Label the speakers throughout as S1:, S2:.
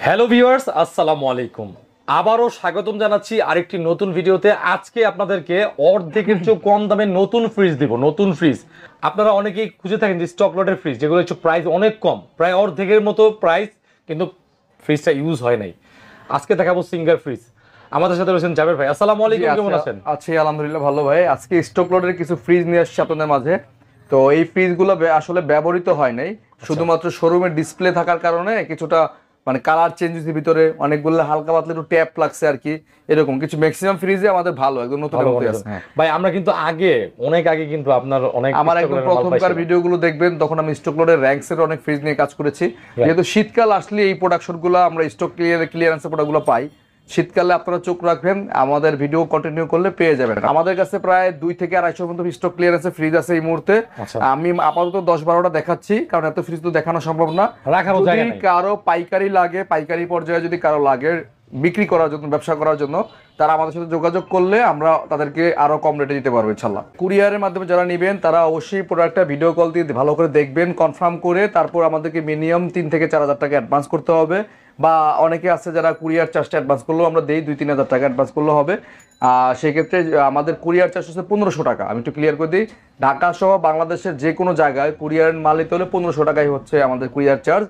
S1: Hello viewers, আসসালামু আলাইকুম। আবারও স্বাগতম জানাচ্ছি আরেকটি নতুন ভিডিওতে। আজকে আপনাদেরকে অর্ধেকের চেয়ে কম দামে নতুন ফ্রিজ দিব। নতুন ফ্রিজ আপনারা অনেকেই খুঁজে থাকেন যে স্টক লটের ফ্রিজ, যেগুলো একটু প্রাইস অনেক কম, প্রায় অর্ধেকের মতো প্রাইস, কিন্তু ফ্রিজটা ইউজ হয় নাই। আজকে দেখাবো সিঙ্গার ফ্রিজ। আমাদের সাথে রয়েছেন জাবের ভাই। আসসালামু আলাইকুম, কেমন আছেন?
S2: আছি আলহামদুলিল্লাহ, ভালো ভাই। আজকে স্টক লটের কিছু ফ্রিজ নিয়ে আসছি আপনাদের মাঝে। তো এই ফ্রিজগুলো আসলে ব্যবহৃত হয় নাই, শুধুমাত্র শোরুমে ডিসপ্লে থাকার কারণে কিছুটা মানে কালার চেঞ্জের ভিতরে অনেকগুলো হালকা পাতলা একটু ট্যাপ লাগছে আর কি, এরকম কিছু। ম্যাক্সিমাম ফ্রিজে আমাদের ভালো একদম নতুন আছে
S1: ভাই। আমরা কিন্তু অনেক আগে কিন্তু আপনার
S2: আমার একদম প্রথমকার ভিডিওগুলো দেখবেন, তখন আমি স্টক লটের র‍্যাঙ্কস এর অনেক ফ্রিজ নিয়ে কাজ করেছি। যেহেতু শীতকাল আসলে এই প্রোডাকশনগুলো আমরা স্টক ক্লিয়ারেন্সের প্রোডাক্টগুলো পাই। শীতকালে আপনারা চোখ রাখবেন, আমাদের ভিডিও কন্টিনিউ করলে পেয়ে যাবেন। আমাদের কাছে প্রায় 2 থেকে 250 পর্যন্ত স্টক ক্লিয়ারেন্সের ফ্রিজ আছে এই মুহূর্তে। আমি আপাতত 10-12টা দেখাচ্ছি, কারণ এত ফ্রিজ তো দেখানো সম্ভব না। যদি কারো পাইকারি লাগে, পাইকারি পর্যায়ে যদি কারো লাগে বিক্রি করার জন্য, ব্যবসা করার জন্য, তারা আমাদের সাথে যোগাযোগ করলে আমরা তাদেরকে আরো কম রেটে দিতে পারবো ইনশাআল্লাহ। কুরিয়ারের মাধ্যমে যারা নেবেন তারা অবশ্যই প্রোডাক্টটা ভিডিও কল দিয়ে ভালো করে দেখবেন, কনফার্ম করে তারপর আমাদেরকে মিনিমাম 3 থেকে 4 হাজার টাকা অ্যাডভান্স করতে হবে। বা অনেকে আছে যারা কুরিয়ার চার্জটা অ্যাডভান্স করলেও আমরা দেই, 2-3 হাজার টাকা অ্যাডভান্স করলে হবে। সেক্ষেত্রে আমাদের কুরিয়ার চার্জ হচ্ছে 1500 টাকা। আমি একটু ক্লিয়ার করে দিই, ঢাকা সহ বাংলাদেশের যে কোনো জায়গায় কুরিয়ার মাল নিতে হলে 1500 টাকাই হচ্ছে আমাদের কুরিয়ার চার্জ।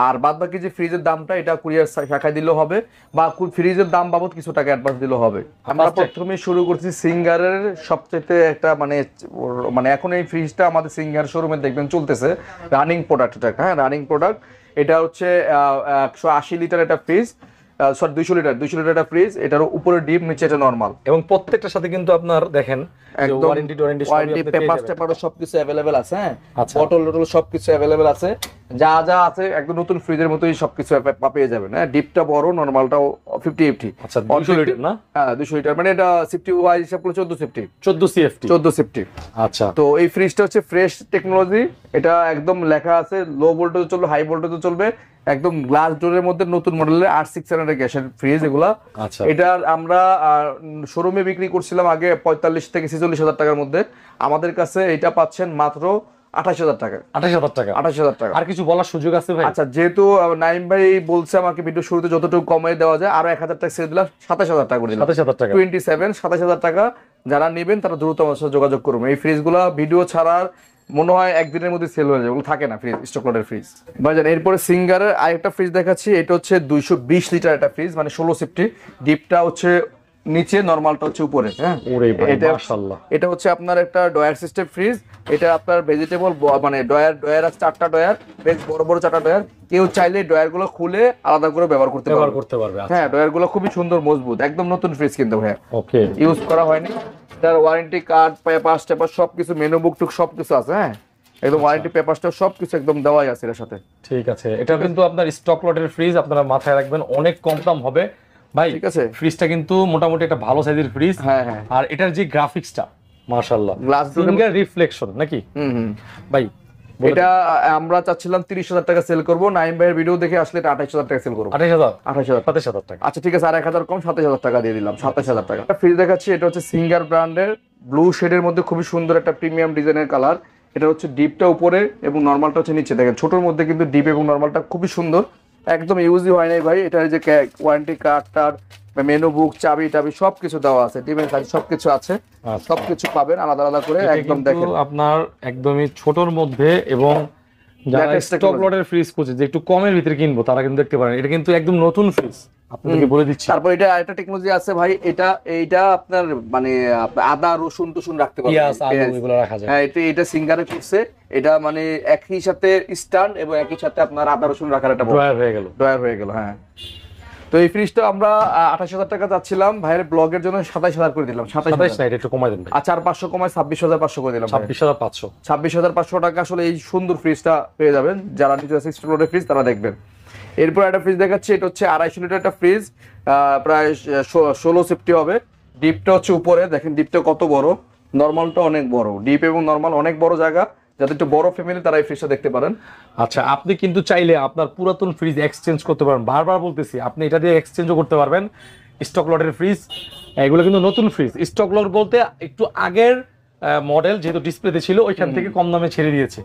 S2: আর বাদ বাকি যে ফ্রিজের দামটা, এটা কুরিয়ার শাখায় দিলেও হবে, বা ফ্রিজের দাম বাবদ কিছু টাকা অ্যাডভান্স দিলেও হবে। আমরা প্রথমে শুরু করছি সিঙ্গারের সবচেয়ে একটা মানে এখন এই ফ্রিজটা আমাদের সিঙ্গার শোরুমে দেখবেন চলতেছে, রানিং প্রোডাক্ট। এটা হ্যাঁ রানিং প্রোডাক্ট। এটা হচ্ছে 180 লিটার একটা ফ্রিজ, সরি 200 লিটার একটা ফ্রিজ। এটার উপরে ডিপ, নিচে এটা নরমাল,
S1: এবং প্রত্যেকটার সাথে কিন্তু আপনার দেখেন ওয়ারেন্টি
S2: পেপার সবকিছু अवेलेबल আছে। হ্যাঁ, বটল সবকিছু अवेलेबल আছে, যা যা আছে একদম নতুন ফ্রিজের মতোই সবকিছু পেয়ে যাবেন। হ্যাঁ, ডিপটা বড়, নরমালটাও 50-80।
S1: আচ্ছা, 200 লিটার না?
S2: হ্যাঁ 200 লিটার, মানে এটা সেফটি ওয়াইজ হিসাব করলে 14 সেফটি।
S1: আচ্ছা,
S2: তো এই ফ্রিজটা হচ্ছে ফ্রেশ টেকনোলজি। এটা একদম লেখা আছে লো ভোল্টেজ চলবে, হাই ভোল্টেজ চলবে, একদম গ্লাস ডোরের মধ্যে নতুন মডেলের 8600 গ্যাসের ফ্রিজ এগুলা। এটা আমরা শোরুমে বিক্রি করছিলাম আগে 45 থেকে 46 হাজার টাকার মধ্যে। আমাদের কাছে এটা পাচ্ছেন মাত্র 28 হাজার টাকা। 28 হাজার টাকা।
S1: আর কিছু বলার সুযোগ আছে ভাই?
S2: আচ্ছা, যেহেতু নাইম ভাই বলছে আমাকে ভিডিও শুরুতে যতটুকু কমে দেওয়া যায়, আরো 1000 টাকা সেল দিলাম, 27 হাজার টাকা করে দিলাম। 27 হাজার টাকা। যারা নেবেন তারা দ্রুত আমার সাথে যোগাযোগ করুন। এই ফ্রিজগুলা ভিডিও ছাড়ার মনে হয় একদিনের মধ্যে সেল হয়ে যাবে, থাকে না ফ্রিজ, স্টক লটের ফ্রিজ ভাইজান। এরপরে সিঙ্গারের আরেকটা ফ্রিজ দেখাচ্ছি। এটা হচ্ছে 220 লিটার একটা ফ্রিজ, মানে 16 সেফটি। ডিপটা হচ্ছে নিচে, নরমালটা হচ্ছে উপরে। হ্যাঁ, এটা হচ্ছে আপনার একটা ডয়ার সিস্টেম ফ্রিজ। এটা আপনার ভেজিটেবল, মানে ডয়ার আছে 4টা ডয়ার, বেশ বড় বড় 4টা ডয়ার। কেউ চাইলে ডয়ার গুলো খুলে আলাদা করে ব্যবহার করতে পারবে। হ্যাঁ, ডয়ার গুলো খুবই সুন্দর, মজবুত, একদম নতুন ফ্রিজ কিন্তু ভাই। ওকে, ইউজ করা হয়নি। তার ওয়ারেন্টি কার্ড, পেপার সবকিছু, মেনু বুক টুক সবকিছু আছে। হ্যাঁ, একদম ওয়ারেন্টি পেপারটা সবকিছু একদম দেওয়াই আছে এর সাথে।
S1: ঠিক আছে, এটা কিন্তু আপনার স্টক লটের ফ্রিজ, আপনারা মাথায় রাখবেন, অনেক কম দাম হবে ভাই। ঠিক আছে, ফ্রিজটা কিন্তু মোটামুটি একটা ভালো সাইজের ফ্রিজ। হ্যাঁ হ্যাঁ, আর এটার যে গ্রাফিক্সটা মাশাআল্লাহ, গ্লাস ফিঙ্গার রিফ্লেকশন নাকি ভাই?
S2: এটা আমরা চাচ্ছিলাম 30,000 টাকা সেল করব। নাইম ভাইয়ের ভিডিও দেখে আসলে এটা 28,000 টাকা সেল করব।
S1: 28,000 টাকা।
S2: আচ্ছা ঠিক আছে, আর 1000 কম, 27,000 টাকা দিয়ে দিলাম। 27,000 টাকা ফ্রিজ দেখাচ্ছি। এটা হচ্ছে সিঙ্গার ব্র্যান্ডের, ব্লু শেডের মধ্যে খুবই সুন্দর একটা প্রিমিয়াম ডিজাইনের কালার। এটা হচ্ছে ডিপটা উপরে এবং নরমালটা হচ্ছে নিচে। দেখেন ছোটর মধ্যে কিন্তু ডিপ এবং নরমালটা খুবই সুন্দর, একদম ইউজই হয় নাই ভাই। এটার যে ওয়ারেন্টি কার্ডটার, মেনু বুক, চাবি টাবি সবকিছু দেওয়া আছে, ডিমের কাজ সবকিছু আছে, সবকিছু পাবেন আলাদা আলাদা করে। একদম দেখেন
S1: আপনার একদমই ছোটর মধ্যে, এবং যারা স্টক লটের ফ্রিজ খুঁজে যে একটু কমের ভিতরে কিনবো, তারা কিন্তু দেখতে পারেন এটা কিন্তু একদম নতুন ফ্রিজ, আপনাদেরকে বলে দিচ্ছি।
S2: তারপর এটা আরেকটা টেকনোলজি আছে ভাই, এইটা আপনার মানে আদা রসুন টুসুন রাখতে পারবেন,
S1: পেঁয়াজ আলু এগুলো রাখা যায়।
S2: হ্যাঁ, এটা সিঙ্গারে করছে। এটা মানে একই সাথে স্ট্যান্ড এবং একই সাথে আপনার আদা রসুন রাখার একটা ড্রয়ার হয়ে গেল। হ্যাঁ, তো এই ফ্রিজটা আমরা 28,000 টাকা চাচ্ছিলাম, ভাইয়ের ব্লগের জন্য 27,000 করে দিলাম। 27
S1: না, এটা একটু কমাই দেন ভাই।
S2: আচ্ছা, আর 500 কমায় 26,500 করে দিলাম।
S1: 26,500
S2: টাকা আসলে এই সুন্দর ফ্রিজটা পেয়ে যাবেন। যারা নিজের স্টক লটের ফ্রিজ তারা দেখবেন। এরপর একটা ফ্রিজ দেখাচ্ছি। এটা হচ্ছে 250 লিটার একটা ফ্রিজ, প্রায় 16 সেফটি হবে। ডিপটা হচ্ছে উপরে, দেখেন ডিপটা কত বড়, নরমালটা অনেক বড়। ডিপ এবং নরমাল অনেক বড় জায়গা, যাদের একটু বড় ফ্যামিলি তারা এই ফ্রিজটা দেখতে পারেন।
S1: আচ্ছা, আপনি কিন্তু চাইলে আপনার পুরাতন ফ্রিজ এক্সচেঞ্জ করতে পারেন। বারবার বলতেছি, আপনি এটা দিয়ে এক্সচেঞ্জও করতে পারবেন। স্টক লটের ফ্রিজ এগুলো কিন্তু নতুন ফ্রিজ। স্টক লট বলতে একটু আগের মডেল, যেহেতু ডিসপ্লেতে ছিল ওইখান থেকে কম দামে ছেড়ে দিয়েছে।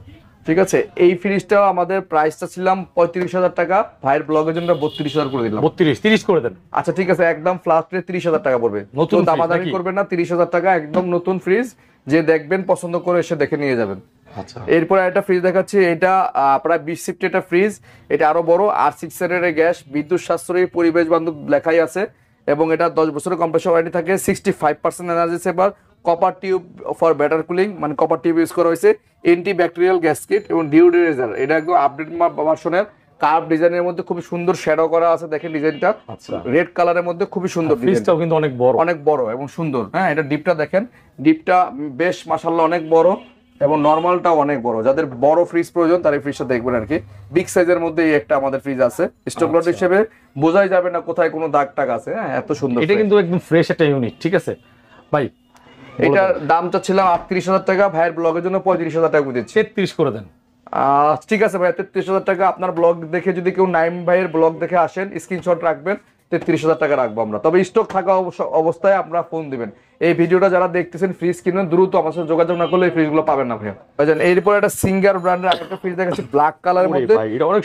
S2: ঠিক আছে, এই ফ্রিজটা আমাদের প্রাইসটা ছিলাম 35,000 টাকা, ভাইয়ের ব্লগের জন্য 32,000 করে দিলাম।
S1: 30 করে দেন।
S2: আচ্ছা ঠিক আছে, একদম ফ্ল্যাট রেট 30,000 টাকা পড়বে,
S1: নতুন
S2: দামাদামি করবেন না, 30,000 টাকা একদম নতুন ফ্রিজ, যে দেখবেন পছন্দ করে এসে দেখে নিয়ে যাবেন।
S1: আচ্ছা,
S2: এরপরে একটা ফ্রিজ দেখাচ্ছি, এটা প্রায় 20 সিফটি একটা ফ্রিজ, এটা আরো বড়, R6 এর গ্যাস, বিদ্যুৎ সাশ্রয়ী, পরিবেশ বান্ধব লেখাই আছে, এবং এটা 10 বছরের কম্প্রেসর ওয়ারেন্টি থাকে, 65% energy saver, copper tube for better cooling, মানে কপার টিউব ইউজ করা হয়েছে, অ্যান্টি ব্যাকটেরিয়াল গ্যাস কিট এবং ডিওডোরাইজার। এটা একদম আপডেট ভার্সনের কার্ভ ডিজাইনের মধ্যে খুবই সুন্দর শ্যাডো করা আছে, দেখেন ডিজাইনটা রেড কালারের মধ্যে খুবই সুন্দর,
S1: ফ্রিজটাও কিন্তু অনেক বড়
S2: এবং সুন্দর। হ্যাঁ, এটা ডিপটা দেখেন, ডিপটা বেশ মাশাআল্লাহ অনেক বড়, এবং নরমালটাও অনেক বড়। যাদের বড় ফ্রিজ প্রয়োজন তারা এই ফ্রিজটা দেখবেন আর কি। বিগ সাইজের মধ্যে এই একটা আমাদের ফ্রিজ আছে, স্টক লট হিসেবে বোঝাই যাবে না কোথায় কোনো দাগ টাগ আছে। হ্যাঁ, এত সুন্দর,
S1: এটা কিন্তু একদম ফ্রেশ একটা ইউনিট। ঠিক আছে ভাই,
S2: এটার দামটা ছিলাম 38,000 টাকা, ভাইয়ের ব্লগের জন্য 35,000 টাকা দিচ্ছি।
S1: 33 করে দেন।
S2: ঠিক আছে ভাই, 33,000 টাকা। আপনার ব্লগ দেখে যদি কেউ নাইম ভাইয়ের ব্লগ দেখে আসেন, স্ক্রিনশট রাখবেন, 33,000 টাকা রাখবো আমরা। তবে স্টক থাকা অবস্থায় আপনারা ফোন দিবেন। এই ভিডিওটা যারা দেখতেছেন ফ্রিজ কিনবেন, দ্রুত আমার সাথে যোগাযোগ না করলে এই ফ্রিজগুলো পাবেন না ভাইয়া। এরপর একটা সিঙ্গার ব্র্যান্ডের একটা ফ্রিজ দেখাচ্ছি, ব্ল্যাক কালারের মধ্যে,
S1: এটা অনেক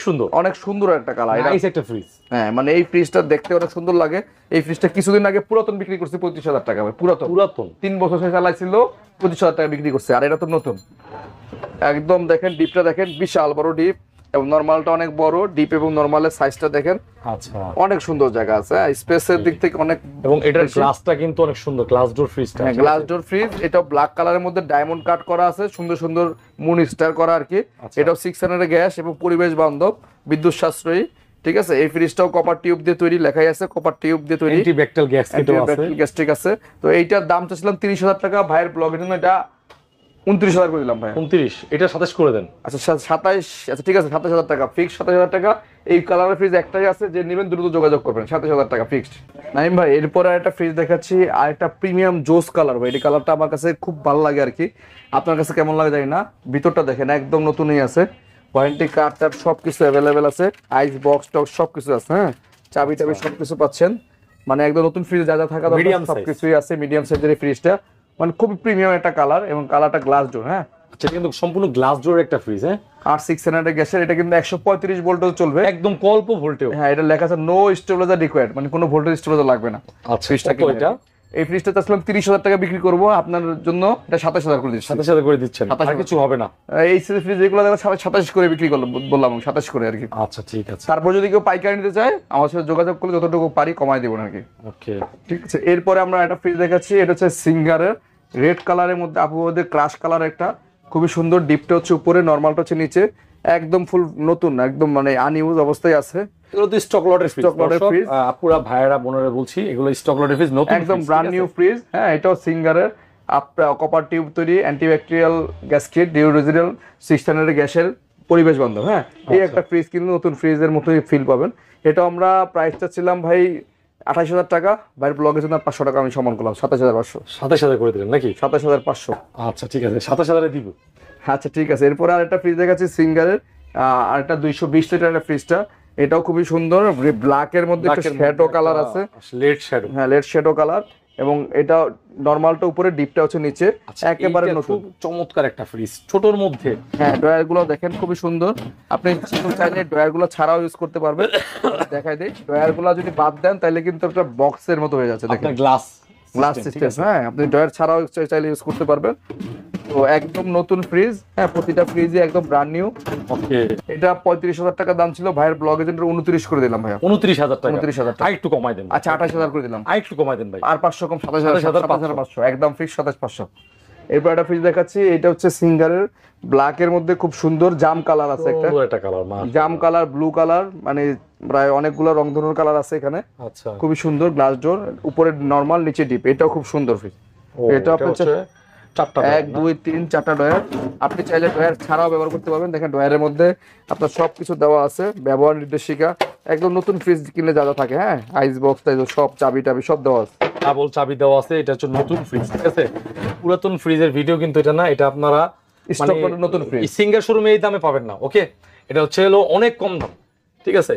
S1: সুন্দর
S2: একটা কালার,
S1: নাইস একটা ফ্রিজ।
S2: হ্যাঁ, মানে এই ফ্রিজটা দেখতে অনেক সুন্দর লাগে। এই ফ্রিজটা কিছুদিন আগে পুরাতন বিক্রি করছে 35,000 টাকা, পুরাতন 3 বছর সে চালাইছিল, 25,000 টাকা বিক্রি করছে, আর এটা তো নতুন। একদম দেখেন ডিপটা দেখেন, বিশাল বড় ডিপ, এবং নরমালটা অনেক বড়, ডিপ এবং নরমালের সাইজটা দেখেন।
S1: আচ্ছা,
S2: অনেক সুন্দর জায়গা আছে, স্পেসের দিক থেকে অনেক,
S1: এবং এটার গ্লাসটা কিন্তু অনেক সুন্দর, গ্লাস ডোর ফ্রিজটা।
S2: হ্যাঁ, গ্লাস ডোর ফ্রিজ। এটা ব্ল্যাক কালারের মধ্যে ডায়মন্ড কাট করা আছে, সুন্দর সুন্দর মুন স্টার করা আর কি। এটাও 600 গ্যাস এবং পরিবেশ বান্ধব, বিদ্যুৎ সাশ্রয়ী। ঠিক আছে, এই ফ্রিজটাও কপার টিউব দিয়ে তৈরি, লেখাই আছে কপার টিউব দিয়ে তৈরি,
S1: অ্যান্টি ব্যাকটেরিয়াল গ্যাস কিটও আছে,
S2: গ্যাস ঠিক আছে। তো এইটার দামটা ছিলাম 30,000 টাকা, ভাইয়ের ব্লগের জন্য এটা 29,000 করে দিলাম ভাই।
S1: 29, এটা 27 করে দেন।
S2: আচ্ছা 27, আচ্ছা ঠিক আছে, 27,000 টাকা ফিক্স, 27,000 টাকা। এই কালারের ফ্রিজ একটাই আছে, যে নেবেন দ্রুত যোগাযোগ করবেন, 27,000 টাকা ফিক্সড। নাইম ভাই, এরপরে একটা ফ্রিজ দেখাচ্ছি, আর একটা প্রিমিয়াম জোস কালার ভাই। এই কালারটা আমার কাছে খুব ভালো লাগে আর কি, আপনার কাছে কেমন লাগে জানি না। ভিতরটা দেখেন একদম নতুনই আছে, ওয়ারেন্টি কার্ড টার্ড সবকিছু অ্যাভেলেবেল আছে, আইস বক্স টক্স সবকিছু আছে। হ্যাঁ, চাবি টাবি সবকিছু পাচ্ছেন, মানে একদম নতুন ফ্রিজ যা যা থাকা দরকার সবকিছুই আছে। মিডিয়াম সাইজের এই ফ্রিজটা, মানে খুবই প্রিমিয়াম একটা কালার, এবং কালারটা গ্লাস ডোর। হ্যাঁ,
S1: আচ্ছা, কিন্তু সম্পূর্ণ গ্লাস ডোর একটা ফ্রিজ। হ্যাঁ,
S2: R600 গ্যাসের, এটা কিন্তু 135 ভোল্টও চলবে,
S1: একদম অল্প ভোল্টেও।
S2: হ্যাঁ, এটা লেখা আছে নো স্টেবিলাইজার রিকোয়ার্ড, মানে কোনো ভোল্টেজ স্টেবিলাইজার লাগবে না।
S1: আচ্ছা, ফ্রিজটা কি এটা?
S2: এই ফ্রিজটা চাচ্ছিলাম 30,000 টাকা বিক্রি করবো, আপনার জন্য এটা 27,000 করে দিচ্ছি।
S1: 27,000 করে দিচ্ছেন, আর কিছু হবে না?
S2: এই ফ্রিজ যেগুলো দেখো 27 করে বিক্রি করলাম, বললাম 27 করে আর কি।
S1: আচ্ছা ঠিক আছে,
S2: তারপর যদি কেউ পাইকারি নিতে চায় আমার সাথে যোগাযোগ করলে যতটুকু পারি কমাই দেবো আর কি।
S1: ওকে,
S2: ঠিক আছে। এরপরে আমরা একটা ফ্রিজ দেখাচ্ছি, এটা হচ্ছে সিঙ্গারের, রেড কালারের মধ্যে আপুদের ক্রাশ কালার, একটা খুবই সুন্দর, ডিপটা হচ্ছে উপরে, নরমালটা হচ্ছে নিচে, একদম ফুল নতুন, একদম মানে আনইউজ অবস্থায় আছে।
S1: এগুলো তো স্টক লটের ফ্রিজ, আপুরা ভাইয়েরা বোনেরা বলছি, এগুলো স্টক লটের ফ্রিজ, নতুন
S2: একদম ব্র্যান্ড নিউ ফ্রিজ। হ্যাঁ, এটাও সিঙ্গারের, কপার টিউব তৈরি, অ্যান্টিব্যাকটেরিয়াল গ্যাস কিট, ডিওডোরাইজার, 600 গ্যাসের, পরিবেশ বান্ধব। হ্যাঁ, এই একটা ফ্রিজ কিন্তু নতুন ফ্রিজের মতোই ফিল পাবেন। এটা আমরা প্রাইসটা ছিলাম ভাই 28,000 টাকা, ভাইয়ের ব্লগের জন্য 500 টাকা আমি সমান করলাম, 27,500।
S1: 27,000 করে দিলেন নাকি?
S2: 27,500।
S1: আচ্ছা ঠিক আছে, 27,000 দিব।
S2: আচ্ছা ঠিক আছে। এরপর আর একটা ফ্রিজ দেখাচ্ছি সিঙ্গারের, আর একটা 220 লিটারের ফ্রিজটা, এটাও খুবই সুন্দর, ব্ল্যাক এর মধ্যে একটা শ্যাডো কালার আছে,
S1: লেড শ্যাডো।
S2: হ্যাঁ, লেড শ্যাডো কালার, এবং এটা নরমালটা উপরে, ডিপটা হচ্ছে নিচে, একেবারে নতুন
S1: চমৎকার একটা ফ্রিজ, ছোটর মধ্যে।
S2: হ্যাঁ, ড্রয়ার গুলো দেখেন খুবই সুন্দর, আপনি চাইলে ড্রয়ার গুলো ছাড়াও ইউজ করতে পারবেন। দেখাই দেই, ড্রয়ার গুলো যদি বাদ দেন তাহলে কিন্তু একটা বক্সের মতো হয়ে যাচ্ছে, দেখেন
S1: গ্লাস
S2: সিস্টেম। হ্যাঁ, আপনি ড্রয়ার ছাড়াও চাইলে ইউজ করতে পারবেন। তো একদম নতুন ফ্রিজ। হ্যাঁ, প্রতিটা ফ্রিজই একদম ব্র্যান্ড নিউ।
S1: ওকে,
S2: এটা 35,000 টাকা দাম ছিল, ভাইয়ের ব্লগের জন্য 29 করে দিলাম ভাইয়া।
S1: 29,000 টাকা।
S2: 29,000 টাকা,
S1: একটু কমাই দেন।
S2: আচ্ছা 28,000 করে দিলাম,
S1: একটু কমাই দেন ভাই,
S2: আর 500 কম, 27,500, একদম ফিক্স 27,500। এরপর একটা ফ্রিজ দেখাচ্ছি, এটা হচ্ছে সিঙ্গারের, ব্ল্যাক এর মধ্যে খুব সুন্দর জাম কালার আছে, একটা
S1: কালার,
S2: জাম কালার, ব্লু কালার, মানে প্রায় অনেকগুলো রং ধরনের কালার আছে এখানে।
S1: আচ্ছা,
S2: খুবই সুন্দর, গ্লাস ডোর, উপরে নরমাল, নিচে ডিপ, এটাও খুব সুন্দর ফ্রিজ। এটা হচ্ছে 1 2 3 4টা ডয়ার, আপনি চাইলে ডয়ার ছাড়াও ব্যবহার করতে পারবেন। দেখেন ডয়ারের মধ্যে আপনার সবকিছু দেওয়া আছে, ব্যবহার নির্দেশিকা, একদম নতুন ফ্রিজ কিনলে যা যা থাকে, হ্যাঁ, আইস বক্স সব, চাবি টাবি সব দেওয়া আছে,
S1: ডাবল চাবি দেওয়া আছে। এটা হচ্ছে নতুন ফ্রিজ, ঠিক আছে? পুরাতন ফ্রিজের ভিডিও কিন্তু এটা না, এটা আপনারা
S2: স্টক করে নতুন ফ্রিজ
S1: সিঙ্গার শোরুমে এই দামে পাবেন না। ওকে, এটা হচ্ছে হলো অনেক কম দাম, ঠিক আছে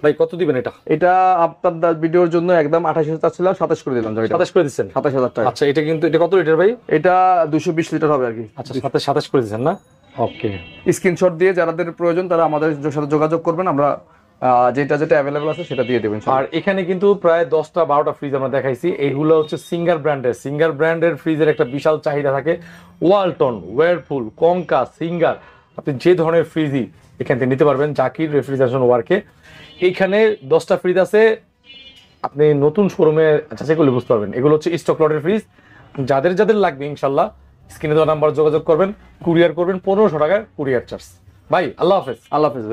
S1: ভাই? কত দিবেন এটা?
S2: এটা আপনার ভিডিওর জন্য একদম 28,000 ছিল, 27 করে দিলাম।
S1: 27 করে দিচ্ছেন?
S2: 27,000 টাকা।
S1: আচ্ছা, এটা কিন্তু এটা কত লিটার ভাই?
S2: এটা 220 লিটার হবে আর কি।
S1: আচ্ছা, 27 করে দিচ্ছেন না? ওকে,
S2: স্ক্রিনশট দিয়ে যাদের প্রয়োজন তারা আমাদের সাথে যোগাযোগ করবেন, আমরা যেটা যেটা অ্যাভেলেবল আছে সেটা দিয়ে দেবেন।
S1: আর এখানে কিন্তু প্রায় 10টা 12টা ফ্রিজ আমরা দেখাইছি, এইগুলো হচ্ছে সিঙ্গার ব্র্যান্ডের ফ্রিজের একটা বিশাল চাহিদা থাকে। ওয়ালটন, ওয়ারপুল, কঙ্কা, সিঙ্গার, আপনি যে ধরনের ফ্রিজই এখান থেকে নিতে পারবেন জাকির রেফ্রিজারেশন ওয়ার্কে। এইখানে 10টা ফ্রিজ আছে, আপনি নতুন শোরুমে যাচাই করলে বুঝতে পারবেন। এগুলো হচ্ছে স্টক লটের ফ্রিজ, যাদের যাদের লাগবে ইনশাল্লাহ স্ক্রিনে দেওয়া নাম্বার যোগাযোগ করবেন, কুরিয়ার করবেন 1500 টাকার কুরিয়ার চার্জ। ভাই আল্লাহ হাফেজ।
S2: আল্লাহ হাফেজ।